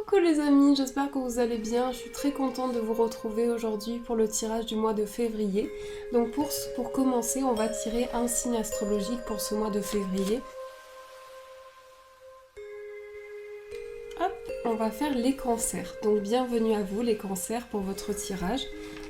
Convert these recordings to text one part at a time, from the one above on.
Coucou les amis, j'espère que vous allez bien. Je suis très contente de vous retrouver aujourd'hui pour le tirage du mois de février. Donc pour commencer, on va tirer un signe astrologique pour ce mois de février. Hop, on va faire les cancers. Donc bienvenue à vous les cancers pour votre tirage.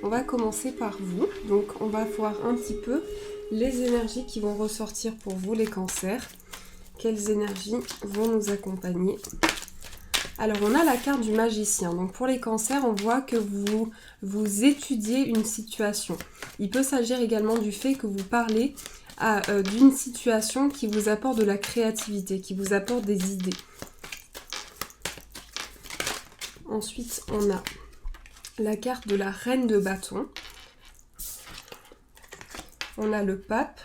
On va commencer par vous. Donc on va voir un petit peu les énergies qui vont ressortir pour vous les cancers. Quelles énergies vont nous accompagner ? Alors on a la carte du magicien, donc pour les cancers on voit que vous étudiez une situation. Il peut s'agir également du fait que vous parlez d'une situation qui vous apporte de la créativité, qui vous apporte des idées. Ensuite on a la carte de la reine de bâton. On a le pape,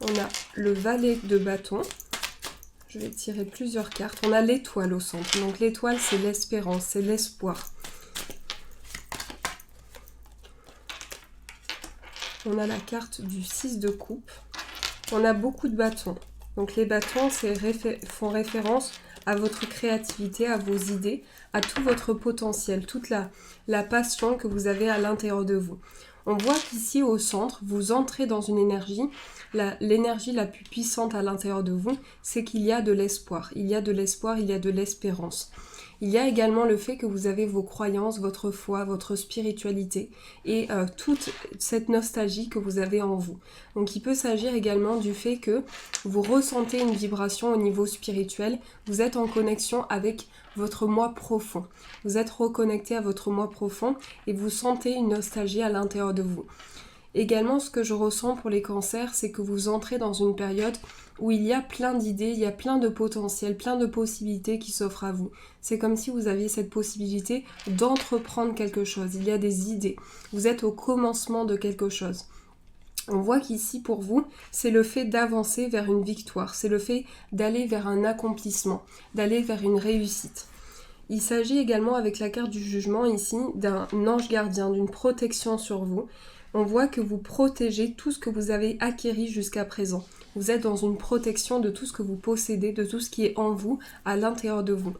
on a le valet de bâton. Je vais tirer plusieurs cartes. On a l'étoile au centre. Donc l'étoile, c'est l'espérance, c'est l'espoir. On a la carte du 6 de coupe. On a beaucoup de bâtons. Donc les bâtons font référence à votre créativité, à vos idées, à tout votre potentiel, toute la passion que vous avez à l'intérieur de vous. On voit qu'ici au centre, vous entrez dans une énergie, l'énergie la plus puissante à l'intérieur de vous, c'est qu'il y a de l'espoir. Il y a de l'espoir, il y a de l'espérance. Il y a également le fait que vous avez vos croyances, votre foi, votre spiritualité et toute cette nostalgie que vous avez en vous. Donc il peut s'agir également du fait que vous ressentez une vibration au niveau spirituel, vous êtes en connexion avec votre moi profond. Vous êtes reconnecté à votre moi profond et vous sentez une nostalgie à l'intérieur de vous. Également, ce que je ressens pour les cancers, c'est que vous entrez dans une période où il y a plein d'idées, il y a plein de potentiel, plein de possibilités qui s'offrent à vous. C'est comme si vous aviez cette possibilité d'entreprendre quelque chose. Il y a des idées. Vous êtes au commencement de quelque chose. On voit qu'ici, pour vous, c'est le fait d'avancer vers une victoire. C'est le fait d'aller vers un accomplissement, d'aller vers une réussite. Il s'agit également, avec la carte du jugement ici, d'un ange gardien, d'une protection sur vous. On voit que vous protégez tout ce que vous avez acquis jusqu'à présent. Vous êtes dans une protection de tout ce que vous possédez, de tout ce qui est en vous, à l'intérieur de vous.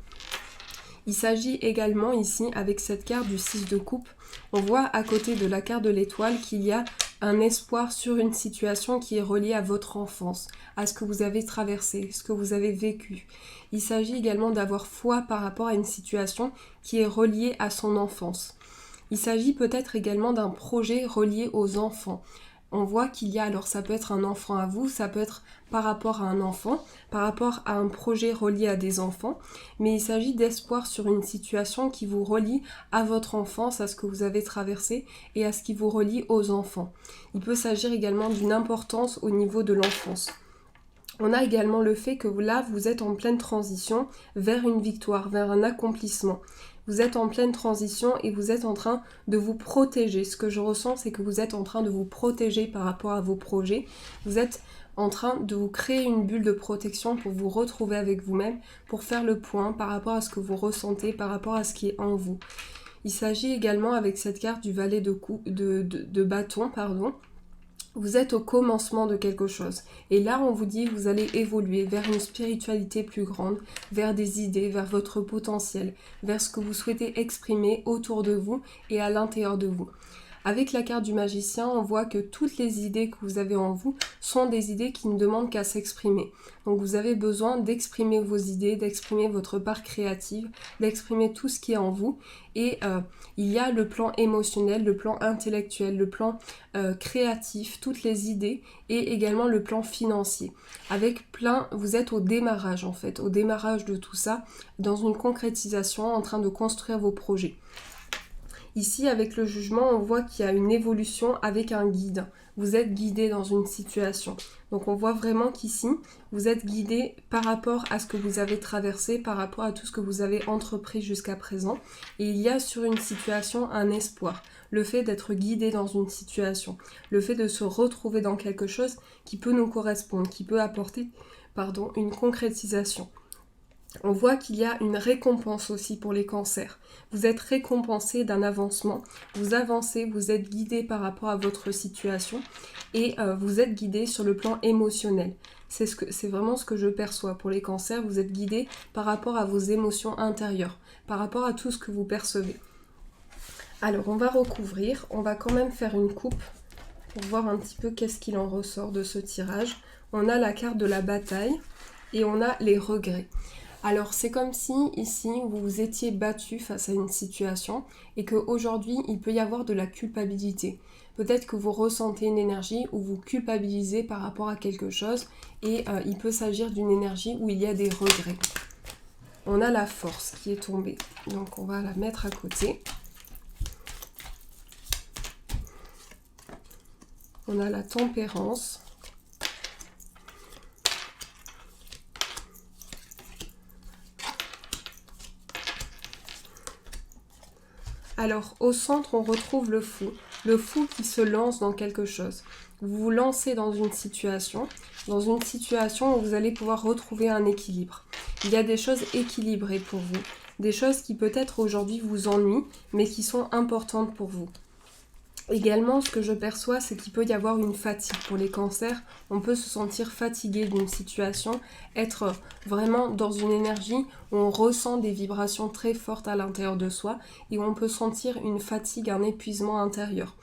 Il s'agit également ici, avec cette carte du 6 de coupe, on voit à côté de la carte de l'étoile qu'il y a un espoir sur une situation qui est reliée à votre enfance, à ce que vous avez traversé, ce que vous avez vécu. Il s'agit également d'avoir foi par rapport à une situation qui est reliée à son enfance. Il s'agit peut-être également d'un projet relié aux enfants. On voit qu'il y a, alors ça peut être un enfant à vous, ça peut être par rapport à un enfant, par rapport à un projet relié à des enfants, mais il s'agit d'espoir sur une situation qui vous relie à votre enfance, à ce que vous avez traversé et à ce qui vous relie aux enfants. Il peut s'agir également d'une importance au niveau de l'enfance. On a également le fait que là, vous êtes en pleine transition vers une victoire, vers un accomplissement. Vous êtes en pleine transition et vous êtes en train de vous protéger. Ce que je ressens, c'est que vous êtes en train de vous protéger par rapport à vos projets. Vous êtes en train de vous créer une bulle de protection pour vous retrouver avec vous-même, pour faire le point par rapport à ce que vous ressentez, par rapport à ce qui est en vous. Il s'agit également, avec cette carte du valet de bâton, vous êtes au commencement de quelque chose. Et là, on vous dit que vous allez évoluer vers une spiritualité plus grande, vers des idées, vers votre potentiel, vers ce que vous souhaitez exprimer autour de vous et à l'intérieur de vous. Avec la carte du magicien, on voit que toutes les idées que vous avez en vous sont des idées qui ne demandent qu'à s'exprimer. Donc vous avez besoin d'exprimer vos idées, d'exprimer votre part créative, d'exprimer tout ce qui est en vous. Et il y a le plan émotionnel, le plan intellectuel, le plan créatif, toutes les idées et également le plan financier. Vous êtes au démarrage en fait, au démarrage de tout ça, dans une concrétisation, en train de construire vos projets. Ici, avec le jugement, on voit qu'il y a une évolution avec un guide. Vous êtes guidé dans une situation. Donc on voit vraiment qu'ici, vous êtes guidé par rapport à ce que vous avez traversé, par rapport à tout ce que vous avez entrepris jusqu'à présent. Et il y a sur une situation un espoir. Le fait d'être guidé dans une situation. Le fait de se retrouver dans quelque chose qui peut nous correspondre, qui peut apporter une concrétisation. On voit qu'il y a une récompense aussi pour les cancers. Vous êtes récompensé d'un avancement. Vous avancez, vous êtes guidé par rapport à votre situation et vous êtes guidé sur le plan émotionnel. c'est vraiment ce que je perçois. Pour les cancers, vous êtes guidés par rapport à vos émotions intérieures, par rapport à tout ce que vous percevez. Alors, on va recouvrir, on va quand même faire une coupe pour voir un petit peu qu'est-ce qu'il en ressort de ce tirage. On a la carte de la bataille et on a les regrets. Alors, c'est comme si, ici, vous vous étiez battu face à une situation et qu'aujourd'hui, il peut y avoir de la culpabilité. Peut-être que vous ressentez une énergie où vous culpabilisez par rapport à quelque chose et il peut s'agir d'une énergie où il y a des regrets. On a la force qui est tombée, donc on va la mettre à côté. On a la tempérance. Alors, au centre, on retrouve le fou qui se lance dans quelque chose. Vous vous lancez dans une situation où vous allez pouvoir retrouver un équilibre. Il y a des choses équilibrées pour vous, des choses qui peut-être aujourd'hui vous ennuient, mais qui sont importantes pour vous. Également, ce que je perçois, c'est qu'il peut y avoir une fatigue. Pour les cancers, on peut se sentir fatigué d'une situation, être vraiment dans une énergie où on ressent des vibrations très fortes à l'intérieur de soi et où on peut sentir une fatigue, un épuisement intérieur.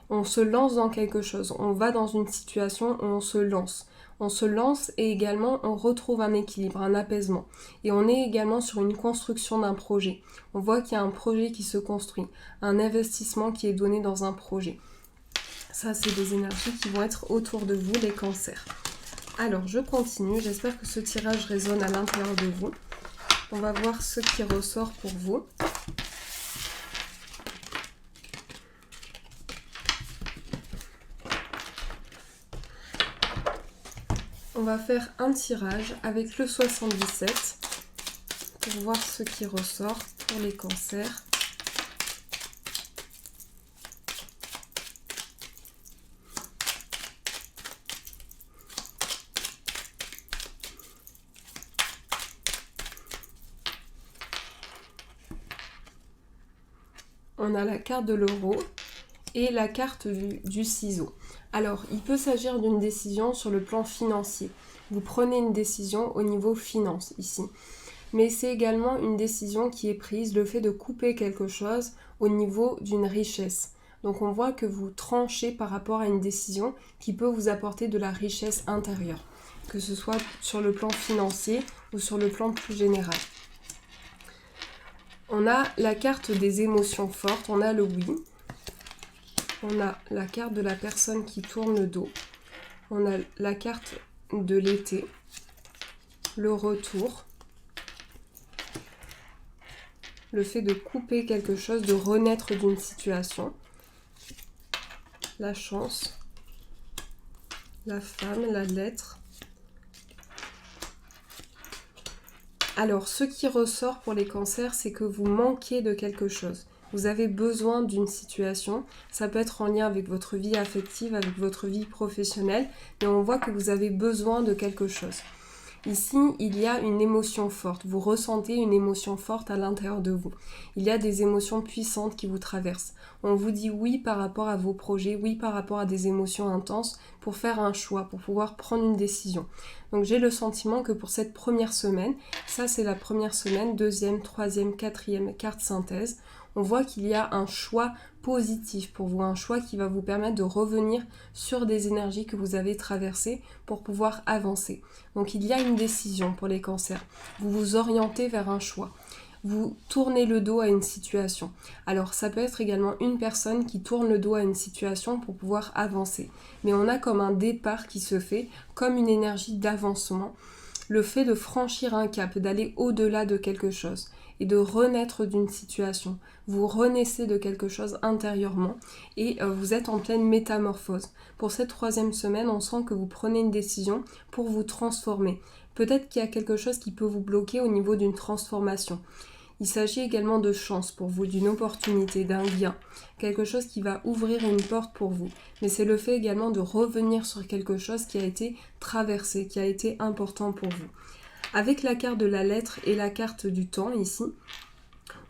On se lance dans quelque chose, on va dans une situation où on se lance. On se lance et également on retrouve un équilibre, un apaisement. Et on est également sur une construction d'un projet. On voit qu'il y a un projet qui se construit, un investissement qui est donné dans un projet. Ça, c'est des énergies qui vont être autour de vous, les cancers. Alors, je continue. J'espère que ce tirage résonne à l'intérieur de vous. On va voir ce qui ressort pour vous. On va faire un tirage avec le 77 pour voir ce qui ressort pour les cancers. On a la carte de l'euro et la carte du ciseau. Alors, il peut s'agir d'une décision sur le plan financier. Vous prenez une décision au niveau finance ici. Mais c'est également une décision qui est prise, le fait de couper quelque chose au niveau d'une richesse. Donc on voit que vous tranchez par rapport à une décision qui peut vous apporter de la richesse intérieure, que ce soit sur le plan financier ou sur le plan plus général. On a la carte des émotions fortes, on a le oui. On a la carte de la personne qui tourne le dos. On a la carte de l'été, le retour, le fait de couper quelque chose, de renaître d'une situation, la chance, la femme, la lettre. Alors, ce qui ressort pour les cancers, c'est que vous manquez de quelque chose. Vous avez besoin d'une situation, ça peut être en lien avec votre vie affective, avec votre vie professionnelle, mais on voit que vous avez besoin de quelque chose. Ici, il y a une émotion forte, vous ressentez une émotion forte à l'intérieur de vous. Il y a des émotions puissantes qui vous traversent. On vous dit oui par rapport à vos projets, oui par rapport à des émotions intenses pour faire un choix, pour pouvoir prendre une décision. Donc j'ai le sentiment que pour cette première semaine, ça c'est la première semaine, deuxième, troisième, quatrième carte synthèse, on voit qu'il y a un choix positif pour vous, un choix qui va vous permettre de revenir sur des énergies que vous avez traversées pour pouvoir avancer. Donc il y a une décision pour les cancers. Vous vous orientez vers un choix. Vous tournez le dos à une situation. Alors ça peut être également une personne qui tourne le dos à une situation pour pouvoir avancer. Mais on a comme un départ qui se fait, comme une énergie d'avancement. Le fait de franchir un cap, d'aller au-delà de quelque chose et de renaître d'une situation. Vous renaissez de quelque chose intérieurement et vous êtes en pleine métamorphose. Pour cette troisième semaine, on sent que vous prenez une décision pour vous transformer. Peut-être qu'il y a quelque chose qui peut vous bloquer au niveau d'une transformation. Il s'agit également de chance pour vous, d'une opportunité, d'un gain, quelque chose qui va ouvrir une porte pour vous. Mais c'est le fait également de revenir sur quelque chose qui a été traversé, qui a été important pour vous. Avec la carte de la lettre et la carte du temps ici,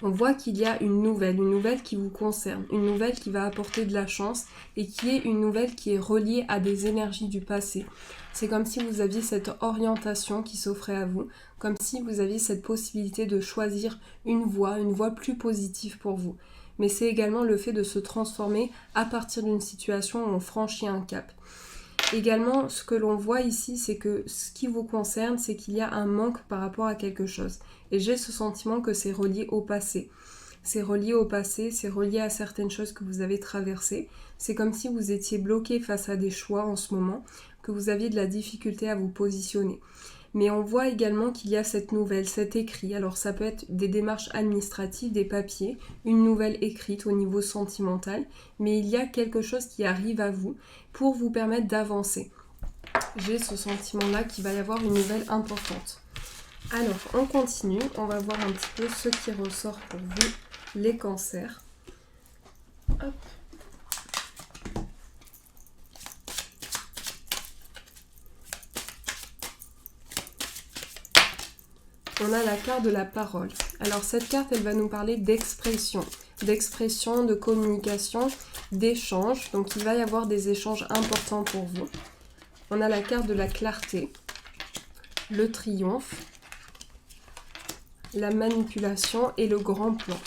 On voit qu'il y a une nouvelle qui vous concerne, une nouvelle qui va apporter de la chance et qui est une nouvelle qui est reliée à des énergies du passé. C'est comme si vous aviez cette orientation qui s'offrait à vous, comme si vous aviez cette possibilité de choisir une voie plus positive pour vous. Mais c'est également le fait de se transformer à partir d'une situation où on franchit un cap. Également, ce que l'on voit ici, c'est que ce qui vous concerne, c'est qu'il y a un manque par rapport à quelque chose. Et j'ai ce sentiment que c'est relié au passé. C'est relié au passé, c'est relié à certaines choses que vous avez traversées. C'est comme si vous étiez bloqué face à des choix en ce moment, que vous aviez de la difficulté à vous positionner. Mais on voit également qu'il y a cette nouvelle, cet écrit. Alors ça peut être des démarches administratives, des papiers, une nouvelle écrite au niveau sentimental, mais il y a quelque chose qui arrive à vous pour vous permettre d'avancer. J'ai ce sentiment-là qu'il va y avoir une nouvelle importante. Alors, on continue, on va voir un petit peu ce qui ressort pour vous, les cancers. Hop. On a la carte de la parole. Alors cette carte, elle va nous parler d'expression, de communication, d'échange. Donc il va y avoir des échanges importants pour vous. On a la carte de la clarté, le triomphe, la manipulation et le grand plan.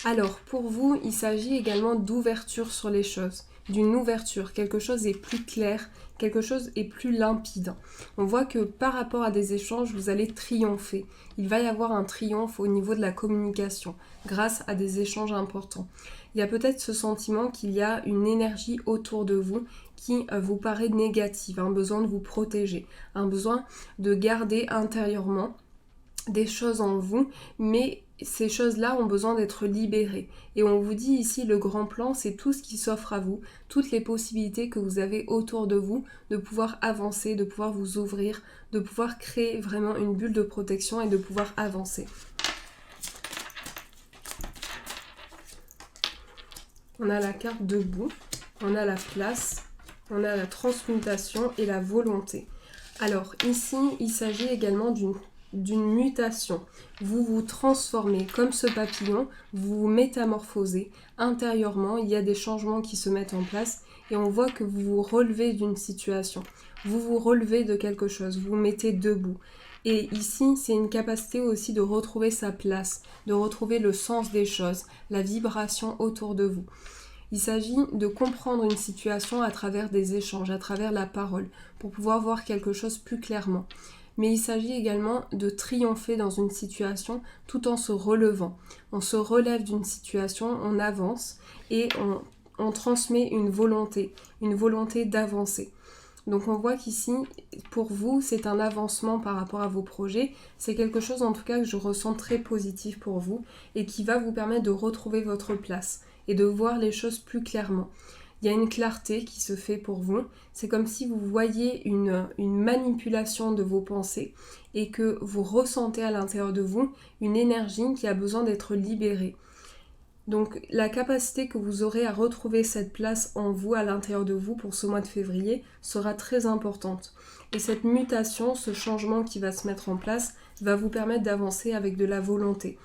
Alors pour vous, il s'agit également d'ouverture sur les choses, d'une ouverture, quelque chose est plus clair, quelque chose est plus limpide. On voit que par rapport à des échanges, vous allez triompher. Il va y avoir un triomphe au niveau de la communication, grâce à des échanges importants. Il y a peut-être ce sentiment qu'il y a une énergie autour de vous qui vous paraît négative, un besoin de vous protéger, un besoin de garder intérieurement des choses en vous, mais ces choses-là ont besoin d'être libérées. Et on vous dit ici, le grand plan, c'est tout ce qui s'offre à vous, toutes les possibilités que vous avez autour de vous, de pouvoir avancer, de pouvoir vous ouvrir, de pouvoir créer vraiment une bulle de protection et de pouvoir avancer. On a la carte debout, on a la place, on a la transmutation et la volonté. Alors ici, il s'agit également d'une mutation. Vous vous transformez comme ce papillon, vous vous métamorphosez intérieurement, il y a des changements qui se mettent en place et on voit que vous vous relevez d'une situation, vous vous relevez de quelque chose, vous vous mettez debout. Et ici, c'est une capacité aussi de retrouver sa place, de retrouver le sens des choses, la vibration autour de vous. Il s'agit de comprendre une situation à travers des échanges, à travers la parole, pour pouvoir voir quelque chose plus clairement. Mais il s'agit également de triompher dans une situation tout en se relevant. On se relève d'une situation, on avance et on transmet une volonté d'avancer. Donc on voit qu'ici, pour vous, c'est un avancement par rapport à vos projets. C'est quelque chose en tout cas que je ressens très positif pour vous et qui va vous permettre de retrouver votre place et de voir les choses plus clairement. Il y a une clarté qui se fait pour vous. C'est comme si vous voyez une manipulation de vos pensées et que vous ressentez à l'intérieur de vous une énergie qui a besoin d'être libérée. Donc la capacité que vous aurez à retrouver cette place en vous, à l'intérieur de vous pour ce mois de février sera très importante. Et cette mutation, ce changement qui va se mettre en place, va vous permettre d'avancer avec de la volonté.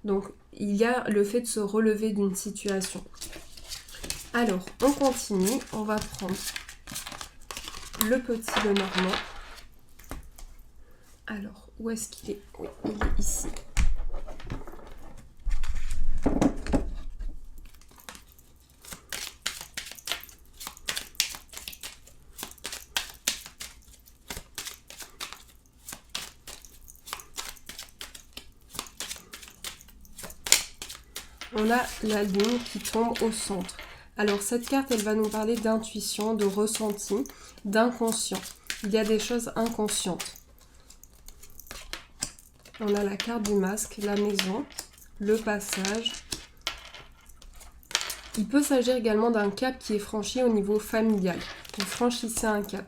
Donc il y a le fait de se relever d'une situation. Alors, on continue, on va prendre le petit Lenormand. Alors, où est-ce qu'il est? Oui, il est ici. On a la lune qui tombe au centre. Alors cette carte, elle va nous parler d'intuition, de ressenti, d'inconscient. Il y a des choses inconscientes. On a la carte du masque, la maison, le passage. Il peut s'agir également d'un cap qui est franchi au niveau familial. Vous franchissez un cap.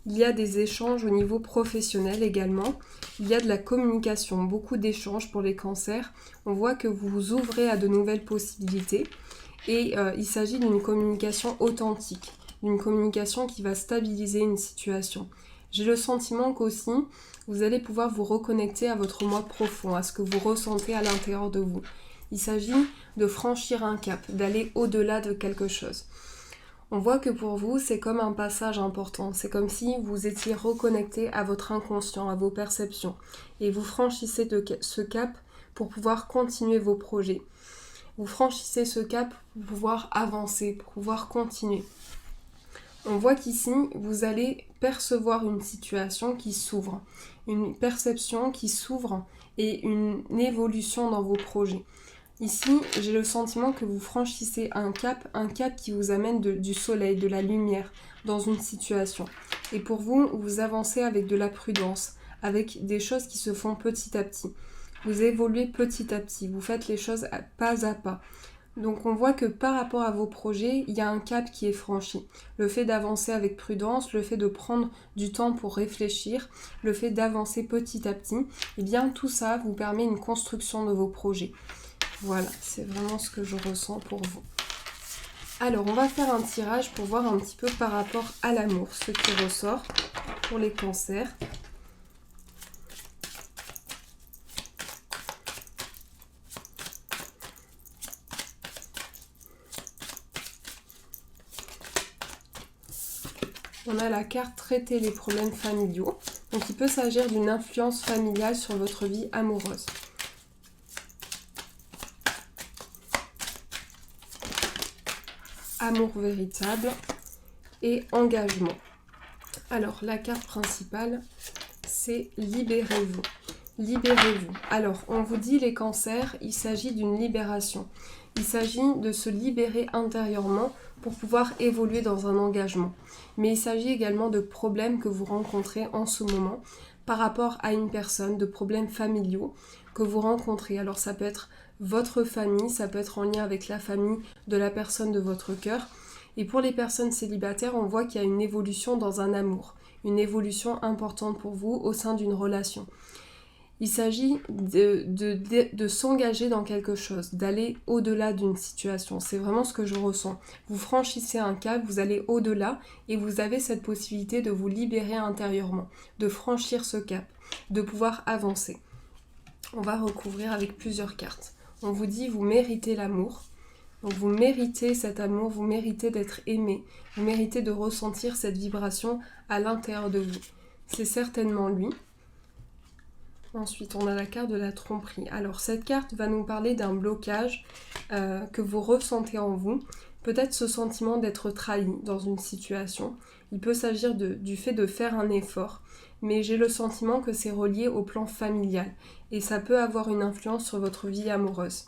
Il y a des échanges au niveau professionnel également. Il y a de la communication, beaucoup d'échanges pour les cancers. On voit que vous vous ouvrez à de nouvelles possibilités et il s'agit d'une communication authentique, d'une communication qui va stabiliser une situation. J'ai le sentiment qu'aussi, Vous allez pouvoir vous reconnecter à votre moi profond, à ce que vous ressentez à l'intérieur de vous. Il s'agit de franchir un cap, d'aller au-delà de quelque chose. On voit que pour vous, c'est comme un passage important. C'est comme si vous étiez reconnecté à votre inconscient, à vos perceptions. Et vous franchissez ce cap pour pouvoir continuer vos projets. Vous franchissez ce cap pour pouvoir avancer, pour pouvoir continuer. On voit qu'ici, vous allez percevoir une situation qui s'ouvre, une perception qui s'ouvre et une évolution dans vos projets. Ici, j'ai le sentiment que vous franchissez un cap qui vous amène du soleil, de la lumière dans une situation. Et pour vous, vous avancez avec de la prudence, avec des choses qui se font petit à petit. Vous évoluez petit à petit, vous faites les choses pas à pas. Donc on voit que par rapport à vos projets, il y a un cap qui est franchi. Le fait d'avancer avec prudence, le fait de prendre du temps pour réfléchir, le fait d'avancer petit à petit, eh bien tout ça vous permet une construction de vos projets. Voilà, c'est vraiment ce que je ressens pour vous. Alors, on va faire un tirage pour voir un petit peu par rapport à l'amour, ce qui ressort pour les cancers. On a la carte traiter les problèmes familiaux. Donc, il peut s'agir d'une influence familiale sur votre vie amoureuse. Amour véritable et engagement. Alors, la carte principale, c'est libérez-vous. Libérez-vous. Alors, on vous dit les cancers, il s'agit d'une libération. Il s'agit de se libérer intérieurement pour pouvoir évoluer dans un engagement. Mais il s'agit également de problèmes que vous rencontrez en ce moment par rapport à une personne, de problèmes familiaux que vous rencontrez. Alors, ça peut être votre famille, ça peut être en lien avec la famille de la personne de votre cœur. Et pour les personnes célibataires, on voit qu'il y a une évolution dans un amour, une évolution importante pour vous au sein d'une relation. Il s'agit de s'engager dans quelque chose, d'aller au-delà d'une situation. C'est vraiment ce que je ressens. Vous franchissez un cap, vous allez au-delà et vous avez cette possibilité de vous libérer intérieurement, de franchir ce cap, de pouvoir avancer. On va recouvrir avec plusieurs cartes. On vous dit, vous méritez l'amour. Donc vous méritez cet amour, vous méritez d'être aimé, vous méritez de ressentir cette vibration à l'intérieur de vous. C'est certainement lui. Ensuite, on a la carte de la tromperie. Alors cette carte va nous parler d'un blocage que vous ressentez en vous. Peut-être ce sentiment d'être trahi dans une situation. Il peut s'agir du fait de faire un effort. Mais j'ai le sentiment que c'est relié au plan familial. Et ça peut avoir une influence sur votre vie amoureuse.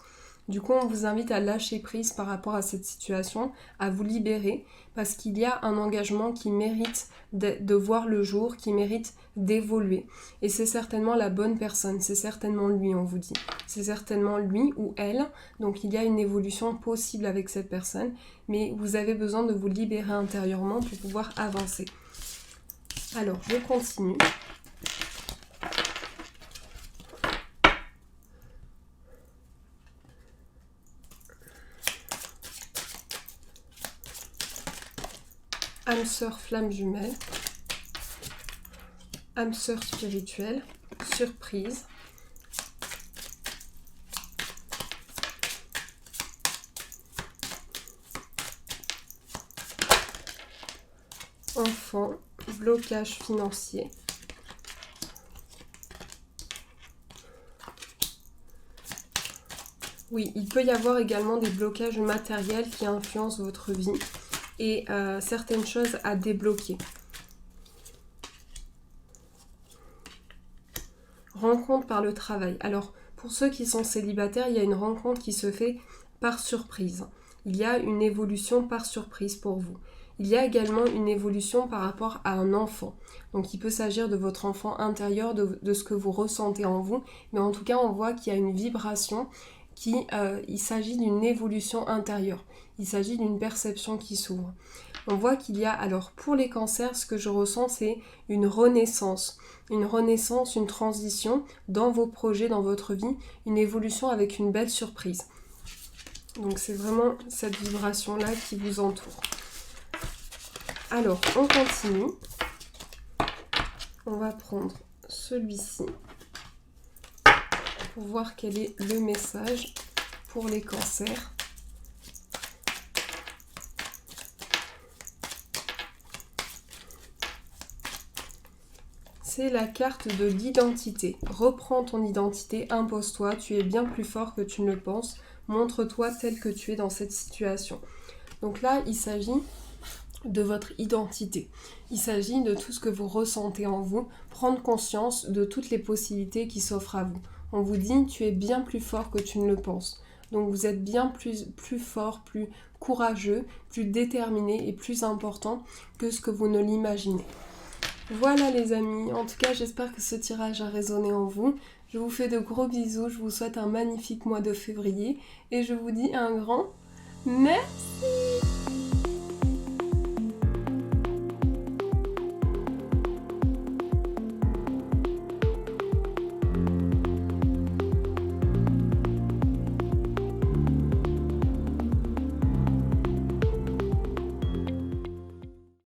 Du coup, on vous invite à lâcher prise par rapport à cette situation, à vous libérer, parce qu'il y a un engagement qui mérite de voir le jour, qui mérite d'évoluer. Et c'est certainement la bonne personne, c'est certainement lui, on vous dit. C'est certainement lui ou elle, donc il y a une évolution possible avec cette personne, mais vous avez besoin de vous libérer intérieurement pour pouvoir avancer. Alors, je continue. Âme sœur flamme jumelle, âme sœur spirituelle, surprise, enfant, blocage financier, oui, il peut y avoir également des blocages matériels qui influencent votre vie et certaines choses à débloquer. Rencontre par le travail. Alors, pour ceux qui sont célibataires, il y a une rencontre qui se fait par surprise. Il y a une évolution par surprise pour vous. Il y a également une évolution par rapport à un enfant. Donc, il peut s'agir de votre enfant intérieur, de ce que vous ressentez en vous. Mais en tout cas, on voit qu'il y a une vibration il s'agit d'une évolution intérieure. Il s'agit d'une perception qui s'ouvre. On voit qu'il y a, alors pour les cancers, ce que je ressens, c'est une renaissance, une transition dans vos projets, dans votre vie, une évolution avec une belle surprise. Donc c'est vraiment cette vibration-là qui vous entoure. Alors, on continue. On va prendre celui-ci pour voir quel est le message pour les cancers. C'est la carte de l'identité. Reprends ton identité, impose-toi, tu es bien plus fort que tu ne le penses. Montre-toi tel que tu es dans cette situation. Donc là, il s'agit de votre identité. Il s'agit de tout ce que vous ressentez en vous, prendre conscience de toutes les possibilités qui s'offrent à vous. On vous dit, tu es bien plus fort que tu ne le penses. Donc vous êtes bien plus fort, plus courageux, plus déterminé et plus important que ce que vous ne l'imaginez. Voilà les amis, en tout cas j'espère que ce tirage a résonné en vous. Je vous fais de gros bisous, je vous souhaite un magnifique mois de février et je vous dis un grand merci.